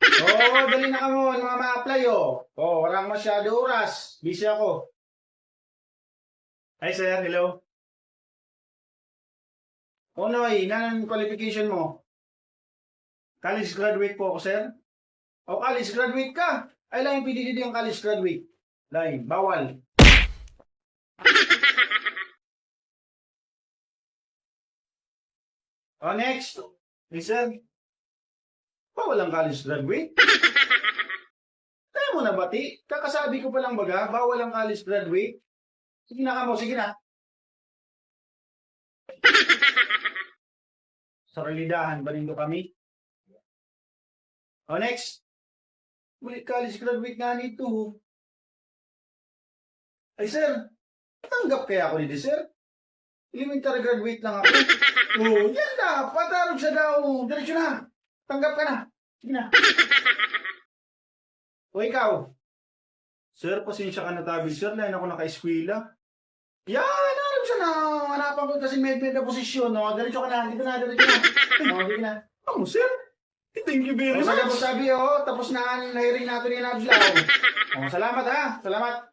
Oo, dali na kamo, mga ma-apply, oh. Oh, walang masyado oras. Busy ako. Hi, sir. Hello. Oh, Noy, nanang qualification mo? College graduate po ako, sir. Oh, college graduate ka. Ay lang yung PDD yung college graduate. Lain, bawal. Oh, next. Listen. Bawal ang college graduate. Kaya mo na bati? Kakasabi ko pa lang baga, bawal ang college graduate. Sige na kamo, sige na. Sa realidahan, balindo kami. Oh, next. Muli college graduate nga nito. Ay, sir. Tanggap kaya ako ni sir? Elementary graduate lang ako. Oh, yan na. Patarog siya daw. Diretso na. Tanggap ka na. Sige na. O ikaw? Sir, pasensya ka na tabi, sir. Lain ako naka-eskwela. Yan, hanap siya na. Hanapan ko kasi may na posisyon. No? Diretso ka na. Dito na, diretso na. O, sige na. Oh, sir. Thank you very much. Sabi, tapos na ang hiring natin ni Nablaw. Oh, salamat ha. Salamat.